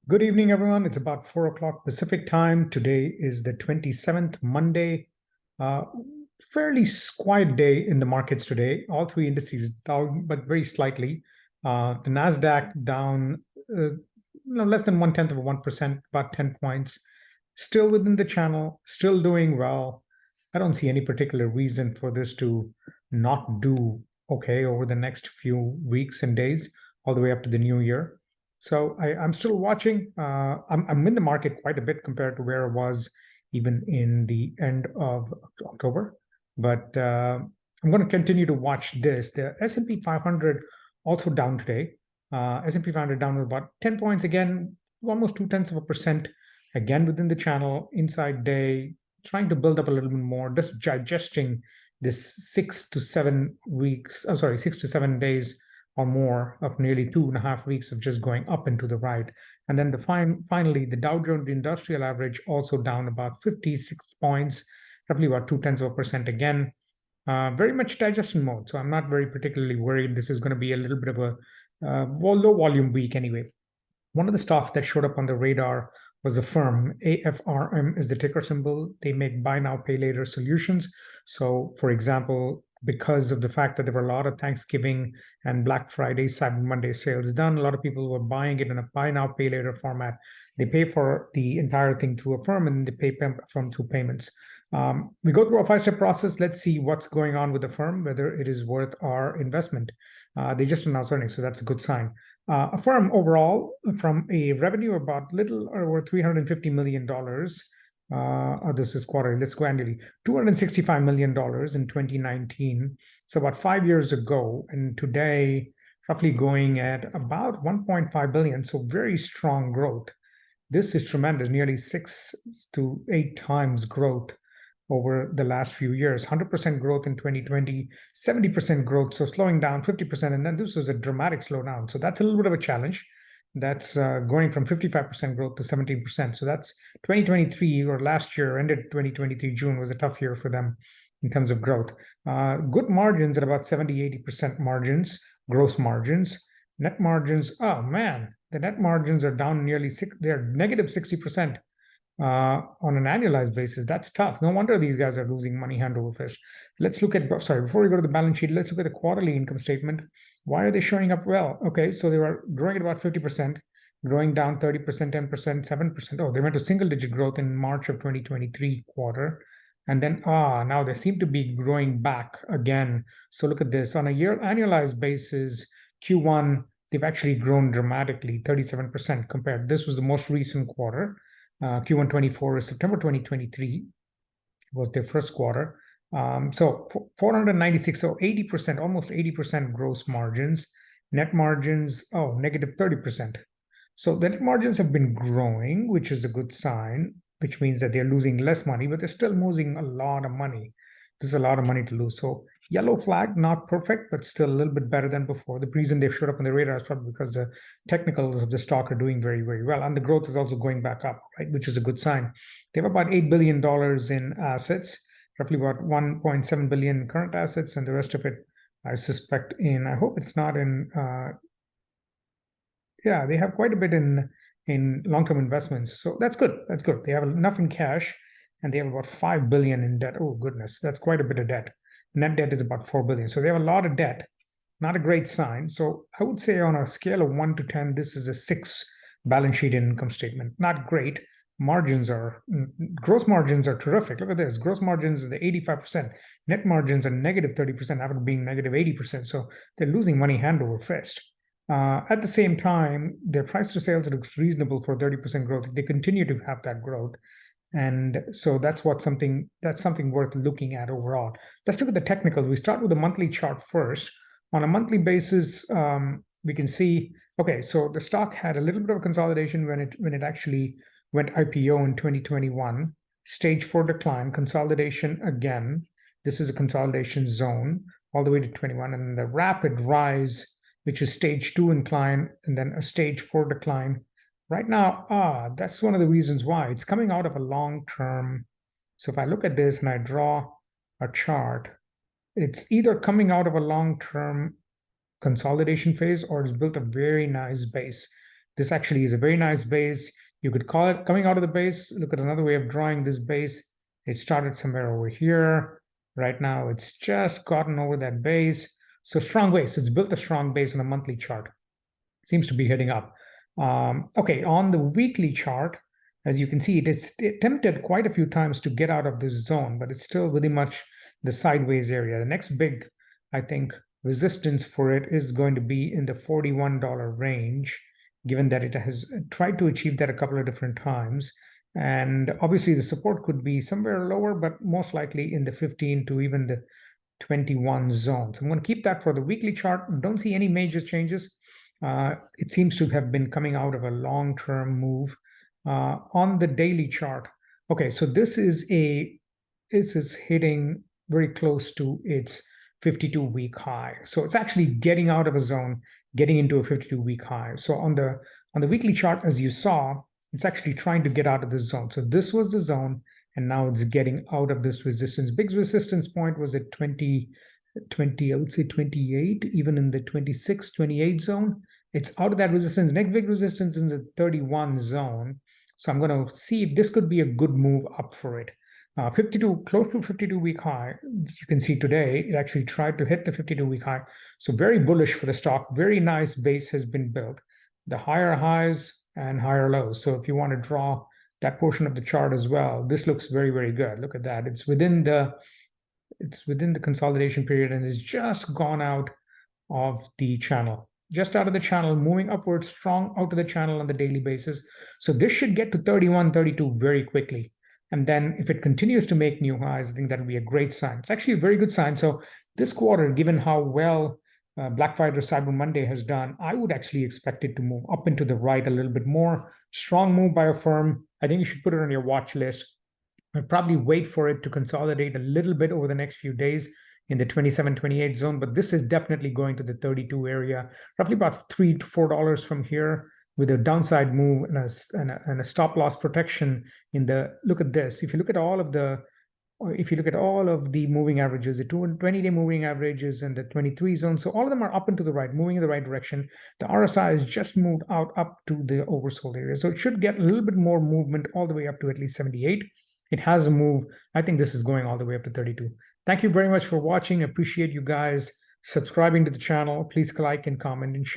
Good evening, everyone. It's about 4 o'clock Pacific time. Today is the 27th, Monday. Uh, Fairly quiet day in the markets today. All three indices down, but very slightly. The NASDAQ down less than 0.1%, about 10 points. Still within the channel, still doing well. I don't see any particular reason for this to not do okay over the next few weeks and days, all the way up to the new year. So I'm still watching. I'm in the market quite a bit compared to where I was even in the end of October. But I'm going to continue to watch this. The S&P 500 also down today. S&P 500 down about 10 points again, almost 0.2%. Again within the channel, inside day, trying to build up a little bit more, just digesting this 6 to 7 weeks. I'm sorry, 6 to 7 days or more of nearly 2.5 weeks of just going up and to the right. And then finally, the Dow Jones Industrial Average also down about 56 points, roughly about 0.2% again. Very much digestion mode. So I'm not very particularly worried. This is going to be a little bit of a low volume week anyway. One of the stocks that showed up on the radar was Affirm. AFRM is the ticker symbol. They make buy now, pay later solutions. So, for example, because of the fact that there were a lot of Thanksgiving and Black Friday, Cyber Monday sales done, a lot of people were buying it in a buy now, pay later format. They pay for the entire thing through Affirm and they pay from through payments. We go through a 5-step process. Let's see what's going on with the firm, whether it is worth our investment. They just announced earnings, so that's a good sign. Affirm overall, from a revenue about little over $350 million. This is quarterly, let's go annually. $265 million in 2019. So about 5 years ago, and today roughly going at about 1.5 billion. So very strong growth. This is tremendous, nearly 6 to 8 times growth over the last few years. 100% growth in 2020, 70% growth, so slowing down 50%, and then this was a dramatic slowdown. So that's a little bit of a challenge. That's going from 55% growth to 17%. So that's 2023, or last year, ended 2023, June was a tough year for them in terms of growth. Good margins at about 70-80% margins, gross margins. Net margins, oh man, the net margins are down nearly they're negative 60%. On an annualized basis. That's tough. No wonder these guys are losing money hand over fist. Let's look at, before we go to the balance sheet, let's look at the quarterly income statement. Why are they showing up well? Okay, so they were growing at about 50%, growing down 30%, 10%, 7%. Oh, they went to single digit growth in March of 2023 quarter. And then, now they seem to be growing back again. So look at this. On a year annualized basis, Q1, they've actually grown dramatically, 37% compared. This was the most recent quarter. Q1 24 is September 2023 was their first quarter. So 496, so 80%, almost 80% gross margins. Net margins, negative 30%. So the net margins have been growing, which is a good sign, which means that they're losing less money, but they're still losing a lot of money. There's a lot of money to lose. So yellow flag, not perfect, but still a little bit better than before. The reason they've showed up on the radar is probably because the technicals of the stock are doing very, very well. And the growth is also going back up, right, which is a good sign. They have about $8 billion in assets, roughly about 1.7 billion in current assets, and the rest of it, I suspect, I hope it's not in, they have quite a bit in long-term investments. So that's good. That's good. They have enough in cash, and they have about 5 billion in debt. Oh, goodness, that's quite a bit of debt. Net debt is about 4 billion. So they have a lot of debt. Not a great sign. So I would say on a scale of 1 to 10, this is a 6 balance sheet income statement. Not great. Gross margins are terrific. Look at this. Gross margins is the 85%. Net margins are negative 30% after being negative 80%. So they're losing money hand over fist. At the same time, their price to sales looks reasonable for 30% growth. They continue to have that growth. And so that's something worth looking at overall. Let's look at the technicals. We start with the monthly chart first. On a monthly basis, we can see, okay, so the stock had a little bit of a consolidation when it actually went IPO in 2021. Stage 4 decline, consolidation again. This is a consolidation zone all the way to 21, and the rapid rise, which is stage 2 incline, and then a stage 4 decline. Right now, that's one of the reasons why. It's coming out of a long-term. So if I look at this and I draw a chart, it's either coming out of a long-term consolidation phase or it's built a very nice base. This actually is a very nice base. You could call it coming out of the base. Look at another way of drawing this base. It started somewhere over here. Right now, it's just gotten over that base. So strong base. It's built a strong base on a monthly chart. Seems to be heading up. Okay, on the weekly chart, as you can see, it's attempted quite a few times to get out of this zone, but it's still very much the sideways area. The next big, I think, resistance for it is going to be in the $41 range, given that it has tried to achieve that a couple of different times. And obviously, the support could be somewhere lower, but most likely in the 15 to even the 21 zone. So I'm going to keep that for the weekly chart. Don't see any major changes. It seems to have been coming out of a long-term move on the daily chart. Okay, so this is hitting very close to its 52-week high. So it's actually getting out of a zone, getting into a 52-week high. So on the weekly chart, as you saw, it's actually trying to get out of this zone. So this was the zone, and now it's getting out of this resistance. Big resistance point was at 20, I would say 28, even in the 26, 28 zone. It's out of that resistance. Next big resistance in the 31 zone. So I'm going to see if this could be a good move up for it. 52, close to 52-week high. You can see today, it actually tried to hit the 52-week high. So very bullish for the stock. Very nice base has been built. The higher highs and higher lows. So if you want to draw that portion of the chart as well, this looks very, very good. Look at that. It's within the consolidation period and has just gone out of the channel. Just out of the channel, moving upwards, strong out of the channel on the daily basis. So this should get to 31, 32 very quickly. And then if it continues to make new highs, I think that would be a great sign. It's actually a very good sign. So this quarter, given how well Black Friday or Cyber Monday has done, I would actually expect it to move up into the right a little bit more. Strong move by Affirm. I think you should put it on your watch list. I'd probably wait for it to consolidate a little bit over the next few days in the 27, 28 zone, but this is definitely going to the 32 area, roughly about $3 to $4 from here, with a downside move and a stop loss protection in the, look at this. If you look at all of the moving averages, the 20-day moving averages and the 23 zone, so all of them are up and to the right, moving in the right direction. The RSI has just moved out up to the oversold area. So it should get a little bit more movement all the way up to at least 78. It has a move. I think this is going all the way up to 32. Thank you very much for watching. Appreciate you guys subscribing to the channel. Please like and comment and share.